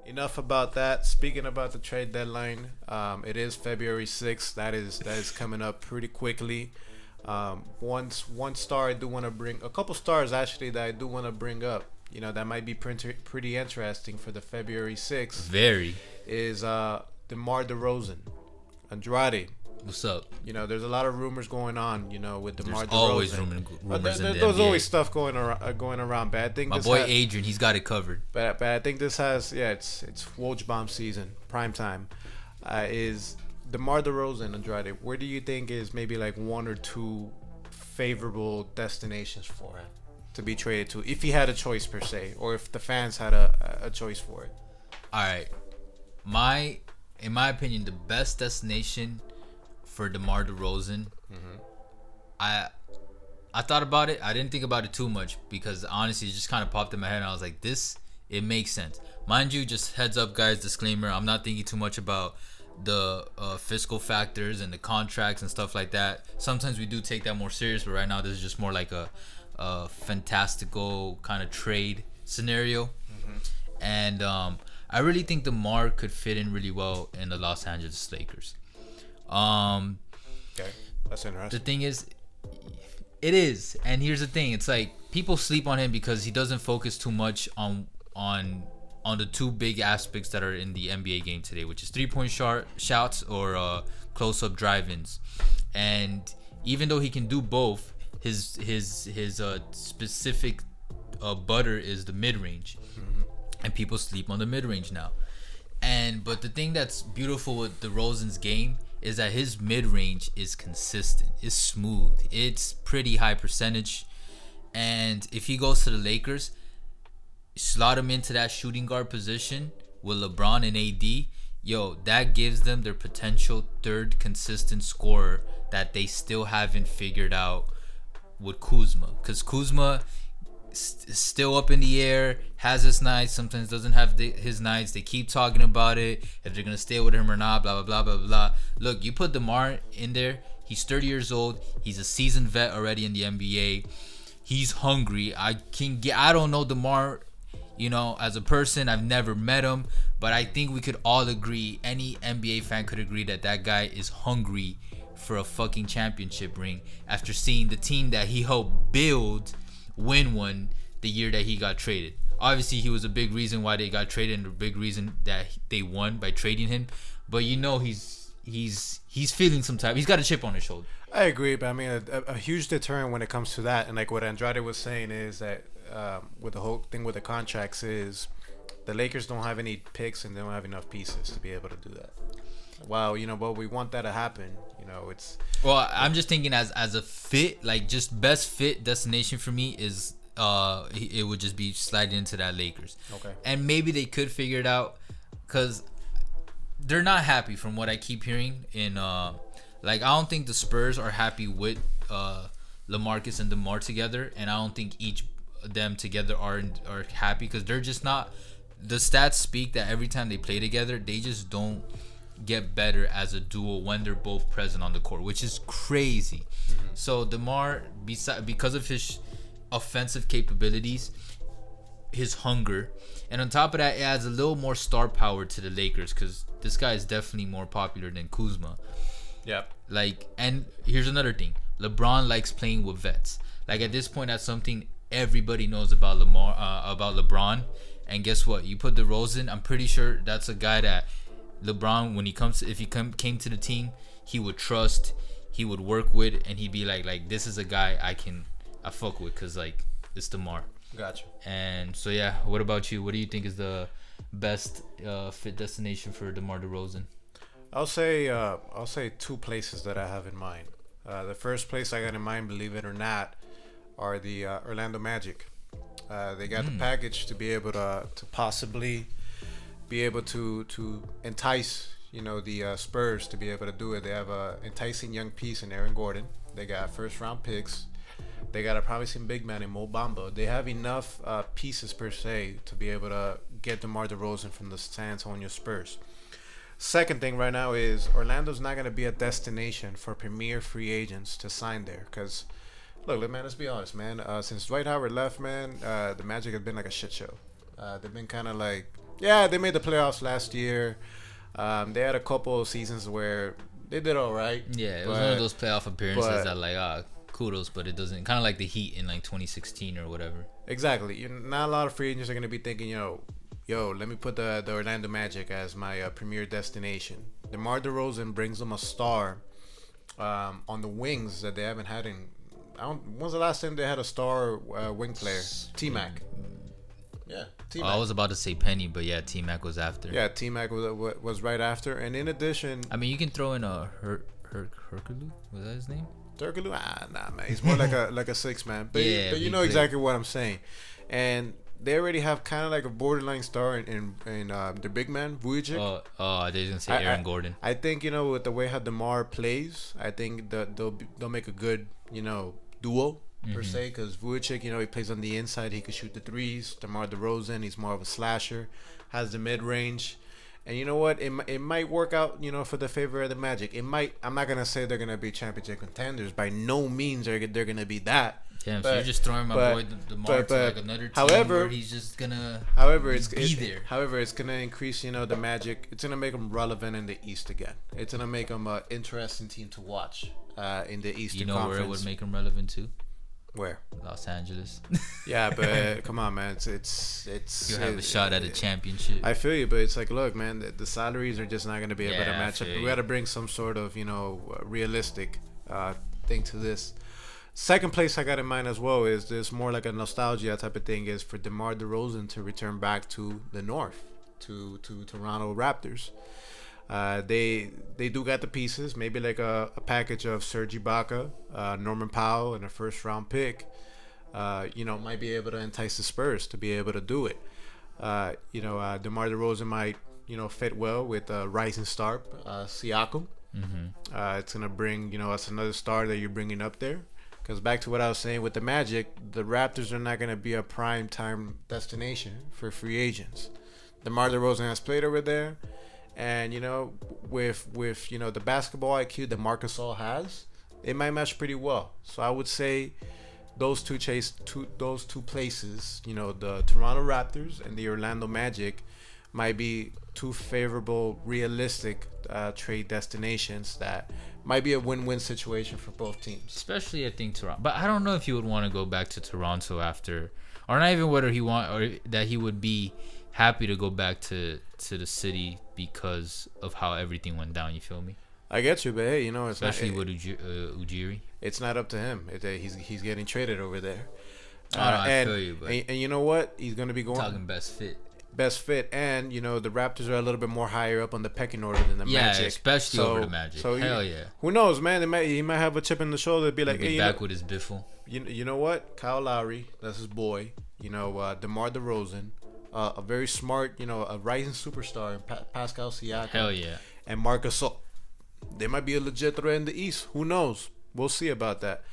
enough about that. Speaking about the trade deadline, it is February 6th. That is coming up pretty quickly. One star I do want to bring, a couple stars actually that I do want to bring up. That might be pretty interesting for the February 6th. Very. Is DeMar Derozan, Andrade. What's up? There's a lot of rumors going on. With DeMar There's DeRozan. always rumors in the There's NBA. always stuff going around. But I think My boy Adrian, he's got it covered. But I think this has it's Woj season, prime time. Is DeMar DeRozan, Andrade? Where do you think is maybe like one or two favorable destinations for him to be traded to, if he had a choice per se, or if the fans had a choice for it? All right, in my opinion, the best destination for DeMar DeRozan, I thought about it. I didn't think about it too much because honestly, it just kind of popped in my head, and I was like, it makes sense. Mind you, just heads up, guys. Disclaimer: I'm not thinking too much about the fiscal factors and the contracts and stuff like that. Sometimes we do take that more serious, but right now this is just more like a fantastical kind of trade scenario. And I really think DeMar could fit in really well in the Los Angeles Lakers. Okay, that's interesting. The thing is, it is, and here's the thing: it's like people sleep on him because he doesn't focus too much on the two big aspects that are in the NBA game today, which is 3-point shots or close-up drive-ins. And even though he can do both, his specific butter is the mid-range, and people sleep on the mid-range now. But the thing that's beautiful with DeRozan's game is that his mid-range is consistent, it's smooth, it's pretty high percentage. And if he goes to the Lakers, slot him into that shooting guard position with LeBron and AD, that gives them their potential third consistent scorer that they still haven't figured out with Kuzma. Because Kuzma is still up in the air, has his nights, sometimes doesn't have his nights. They keep talking about it, if they're going to stay with him or not, blah, blah, blah, blah, blah. Look, you put DeMar in there, he's 30 years old, he's a seasoned vet already in the NBA. He's hungry. I don't know DeMar, as a person. I've never met him, but I think we could all agree, any NBA fan could agree that guy is hungry for a fucking championship ring after seeing the team that he helped build win one the year that he got traded. Obviously, he was a big reason why they got traded and a big reason that they won by trading him. But he's feeling some type. He's got a chip on his shoulder. I agree, but I mean, a huge deterrent when it comes to that, and like what Andrade was saying is that with the whole thing with the contracts is the Lakers don't have any picks and they don't have enough pieces to be able to do that. Wow, but we want that to happen. It's I'm just thinking as a fit, like just best fit destination for me is it would just be sliding into that Lakers. Okay. And maybe they could figure it out because they're not happy from what I keep hearing I don't think the Spurs are happy with LaMarcus and DeMar together, and I don't think each of them together are happy because they're just not. The stats speak that every time they play together, they just don't get better as a duo when they're both present on the court, which is crazy. So DeMar, because of his offensive capabilities, his hunger, and on top of that, it adds a little more star power to the Lakers because this guy is definitely more popular than Kuzma. Yeah. And here's another thing: LeBron likes playing with vets. At this point, that's something everybody knows about about LeBron. And guess what? You put DeRozan, I'm pretty sure that's a guy that LeBron, when if he came to the team, he would trust, he would work with, and he'd be like this is a guy I fuck with because it's DeMar. Gotcha. And so yeah, what about you? What do you think is the best fit destination for DeMar DeRozan? I'll say two places that I have in mind. The first place I got in mind, believe it or not, are the Orlando Magic. They got the package to be able to possibly be able to entice the Spurs to be able to do it. They have a enticing young piece in Aaron Gordon. They got first round picks. They got a promising big man in Mo Bamba. They have enough pieces per se to be able to get DeMar DeRozan from the San Antonio Spurs. Second thing right now is Orlando's not going to be a destination for premier free agents to sign there. Because, look, man, let's be honest, man. Since Dwight Howard left, man, the Magic have been like a shit show. They've been kind of like Yeah, they made the playoffs last year. They had a couple of seasons where they did all right. Yeah, it was one of those playoff appearances that like kudos, but it doesn't. Kind of like the Heat in like 2016 or whatever. Exactly. Not a lot of free agents are gonna be thinking, yo, let me put the Orlando Magic as my premier destination. DeMar Derozan brings them a star on the wings that they haven't had in. When's the last time they had a star wing player? T-Mac. Yeah, T-Mac. I was about to say Penny, but yeah, T-Mac was after. Yeah, T-Mac was right after, and in addition, I mean, you can throw in a Hercule. Was that his name? Turkoglu? Nah, man. He's more like a six man. But Yeah, but you know exactly what I'm saying. And they already have kind of like a borderline star in the big man Vujicic. Oh, I was gonna say Aaron Gordon. I think with the way how DeMar plays, I think that they'll make a good duo per se, because Vujicic, he plays on the inside, he could shoot the threes. DeMar DeRozan, he's more of a slasher, has the mid range. And you know what? It might work out, for the favor of the Magic. It might. I'm not gonna say they're gonna be championship contenders. By no means are they're gonna be that. Damn, so you're just throwing my boy DeMar to like another team where he's just gonna. Be there. However, it's gonna increase, the Magic. It's gonna make them relevant in the East again. It's gonna make them an interesting team to watch in the Eastern Conference. Where it would make them relevant too? Where? Los Angeles. Yeah, but come on, man. It's you have a shot at a championship. I feel you, but it's like, look, man, the salaries are just not going to be able to match up. We got to bring some sort of, realistic thing to this. Second place I got in mind as well is this more like a nostalgia type of thing, is for DeMar DeRozan to return back to the North, to Toronto Raptors. They do got the pieces, maybe like a package of Serge Ibaka, Norman Powell, and a first round pick. Might be able to entice the Spurs to be able to do it. DeMar DeRozan might fit well with rising star Siakam. It's gonna bring that's another star that you're bringing up there. Because back to what I was saying with the Magic, the Raptors are not gonna be a prime time destination for free agents. DeMar DeRozan has played over there. And with the basketball IQ that Marc Gasol has, it might match pretty well. So I would say those two places, the Toronto Raptors and the Orlando Magic, might be two favorable, realistic trade destinations that might be a win-win situation for both teams. Especially, I think Toronto. But I don't know if he would want to go back to Toronto after, or not even whether he would be happy to go back to the city because of how everything went down. You feel me? I get you, but hey, it's especially with Ujiri. It's not up to him. He's getting traded over there. I feel you, but and you know what? He's gonna be going talking best fit, and the Raptors are a little bit more higher up on the pecking order than the Magic. Yeah, especially over the Magic. So hell yeah. Who knows, man? He might have a chip in the shoulder. Be like, hey, back with his biffle. You know what? Kyle Lowry, that's his boy. DeMar DeRozan. A very smart, a rising superstar, Pascal Siakam. Hell yeah. And Marc Gasol. They might be a legit threat in the East. Who knows? We'll see about that.